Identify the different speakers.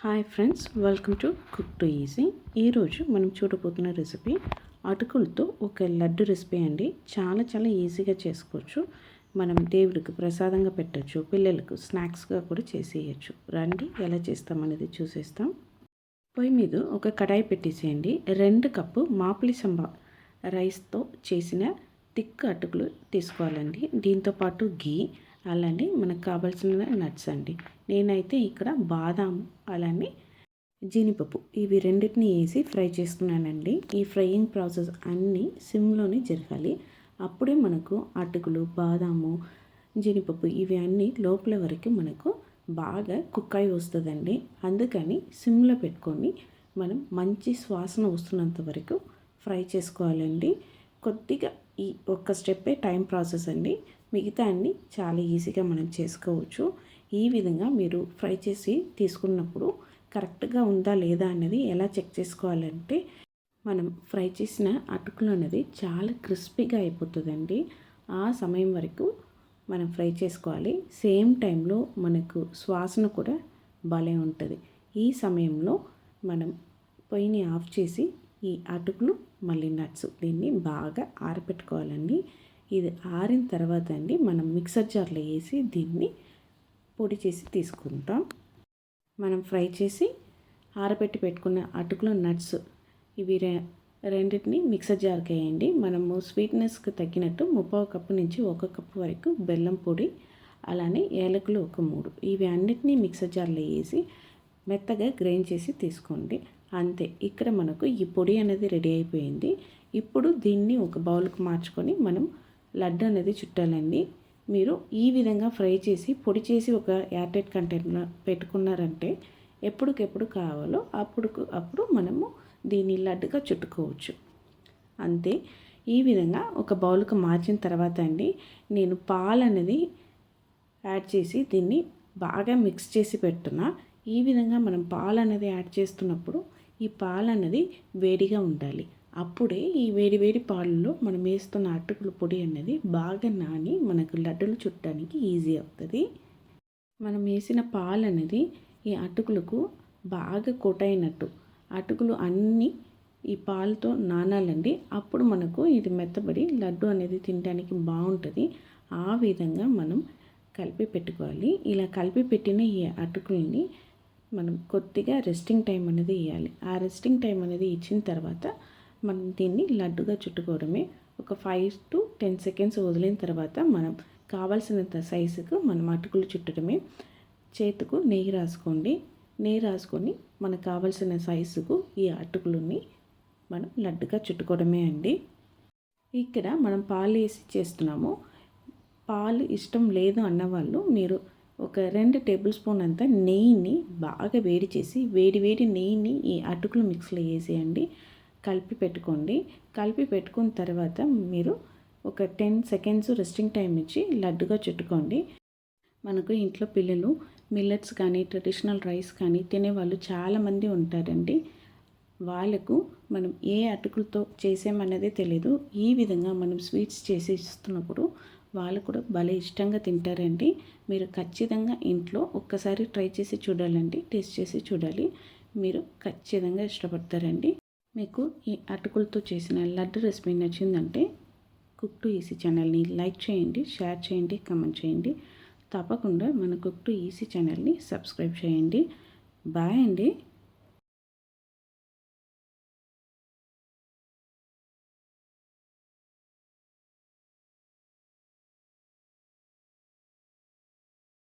Speaker 1: Hi friends, welcome to cook to easy. ఈరోజు మనం చూడబోతున్న recipe అటుకులతో ఒక లడ్డు రెసిపీ అండి. చాలా చాలా ఈజీగా చేసుకోవచ్చు. మనం దేవుడికి ప్రసాదంగా పెట్టచ్చు, పిల్లలకు స్నాక్స్గా కూడా చేసేయచ్చు. రండి ఎలా చేస్తామనేది చూసేస్తాం. పొయ్యి మీద ఒక కడాయి పెట్టేసేయండి. 2 కప్పు మాపిలి సంబా రైస్తో చేసిన థిక్ అటుకులు తీసుకోవాలండి. దీంతోపాటు గీ, అలానే మనకు కావాల్సిన నట్స్ అండి. నేనైతే ఇక్కడ బాదాం అలానే జీడిపప్పు ఇవి రెండింటిని వేసి ఫ్రై చేస్తున్నానండి. ఈ ఫ్రైయింగ్ ప్రాసెస్ అన్నీ సిమ్లోనే జరగాలి. అప్పుడే మనకు అటుకులు, బాదాము, జీడిపప్పు ఇవి అన్నీ లోపల వరకు మనకు బాగా కుక్ అయి వస్తుందండి. అందుకని సిమ్లో పెట్టుకొని మనం మంచి వాసన వస్తున్నంత వరకు ఫ్రై చేసుకోవాలండి. కొద్దిగా ఈ ఒక్క స్టెప్పే టైం ప్రాసెస్ అండి. మిగతా అన్నీ చాలా ఈజీగా మనం చేసుకోవచ్చు. ఈ విధంగా మీరు ఫ్రై చేసి తీసుకున్నప్పుడు కరెక్ట్గా ఉందా లేదా అనేది ఎలా చెక్ చేసుకోవాలంటే, మనం ఫ్రై చేసిన అటుకులు అనేది చాలా క్రిస్పీగా అయిపోతుందండి. ఆ సమయం వరకు మనం ఫ్రై చేసుకోవాలి. సేమ్ టైంలో మనకు సువాసన కూడా భలే ఉంటుంది. ఈ సమయంలో మనం పొయ్యిని ఆఫ్ చేసి ఈ అటుకులు మళ్ళీ నట్స్ దీన్ని బాగా ఆరబెట్టుకోవాలండి. ఇది ఆరిన తర్వాత అండి మనం మిక్సర్ జార్లో వేసి దీన్ని పొడి చేసి తీసుకుంటాం. మనం ఫ్రై చేసి ఆరబెట్టి పెట్టుకున్న అటుకులు, నట్స్ ఇవి రెండింటిని మిక్సర్ జార్కి వేయండి. మనము స్వీట్నెస్కి తగ్గినట్టు 3/4 కప్పు నుంచి 1 కప్పు వరకు బెల్లం పొడి, అలానే ఏలకులు ఒక 3 ఇవి అన్నిటినీ మిక్సర్ జార్లో వేసి మెత్తగా గ్రైండ్ చేసి తీసుకోండి. అంతే, ఇక్కడ మనకు ఈ పొడి అనేది రెడీ అయిపోయింది. ఇప్పుడు దీన్ని ఒక బౌల్కి మార్చుకొని మనం లడ్డు అనేది చుట్టాలండి. మీరు ఈ విధంగా ఫ్రై చేసి పొడి చేసి ఒక ఎయిర్టైట్ కంటైనర్లో పెట్టుకున్నారంటే ఎప్పటికెప్పుడు కావాలో అప్పుడు మనము దీన్ని లడ్డుగా చుట్టుకోవచ్చు. అంతే, ఈ విధంగా ఒక బౌల్కి మార్చిన తర్వాత అండి నేను పాలు అనేది యాడ్ చేసి దీన్ని బాగా మిక్స్ చేసి పెడుతున్నా. ఈ విధంగా మనం పాలు అనేది యాడ్ చేస్తున్నప్పుడు ఈ పాలు అనేది వేడిగా ఉండాలి. అప్పుడే ఈ వేడి పాలలో మనం వేస్తున్న అటుకుల పొడి అనేది బాగా నాని మనకు లడ్డులు చుట్టడానికి ఈజీ అవుతుంది. మనం వేసిన పాలు అనేది ఈ అటుకులకు బాగా కోటైనట్టు అటుకులు అన్నీ ఈ పాలతో నానాలండి. అప్పుడు మనకు ఇది మెత్తబడి లడ్డు అనేది తినడానికి బాగుంటుంది. ఆ విధంగా మనం కలిపి పెట్టుకోవాలి. ఇలా కలిపి పెట్టిన ఈ అటుకుల్ని మనం కొద్దిగా రెస్టింగ్ టైం అనేది ఇవ్వాలి. ఆ రెస్టింగ్ టైం అనేది ఇచ్చిన తర్వాత మనం దీన్ని లడ్డుగా చుట్టుకోవడమే. ఒక 5 to 10 సెకండ్స్ వదిలిన తర్వాత మనం కావాల్సినంత సైజుకు మనం అటుకులు చుట్టడమే. చేతుకు నెయ్యి రాసుకోండి. నెయ్యి రాసుకొని మనకు కావాల్సిన సైజుకు ఈ అటుకులని మనం లడ్డుగా చుట్టుకోవడమే అండి. ఇక్కడ మనం పాలు వేసి చేస్తున్నాము. పాలు ఇష్టం లేదు అన్నవాళ్ళు మీరు ఒక 2 టేబుల్ స్పూన్ అంతా నెయ్యిని బాగా వేడి చేసి వేడి నెయ్యిని ఈ అటుకులు మిక్స్లో వేసేయండి. కలిపి పెట్టుకోండి. కలిపి పెట్టుకున్న తర్వాత మీరు ఒక 10 సెకండ్స్ రెస్టింగ్ టైం ఇచ్చి లడ్డుగా చుట్టుకోండి. మనకు ఇంట్లో పిల్లలు మిల్లెట్స్ కానీ ట్రెడిషనల్ రైస్ కానీ తినేవాళ్ళు చాలామంది ఉంటారండి. వాళ్ళకు మనం ఏ అటుకులతో చేసామన్నదే తెలీదు. ఈ విధంగా మనం స్వీట్స్ చేసి ఇస్తున్నప్పుడు వాళ్ళు కూడా భలే ఇష్టంగా తింటారండి. మీరు ఖచ్చితంగా ఇంట్లో ఒక్కసారి ట్రై చేసి చూడాలండి, టేస్ట్ చేసి చూడాలి. మీరు ఖచ్చితంగా ఇష్టపడతారండి. మీకు ఈ అటుకులతో చేసిన లడ్డు రెసిపీ నచ్చిందంటే కుక్ టు ఈజీ ఛానల్ని లైక్ చేయండి, షేర్ చేయండి, కామెంట్ చేయండి. తప్పకుండా మన కుక్ టు ఈజీ ఛానల్ని సబ్స్క్రైబ్ చేయండి. బాయ్ అండి.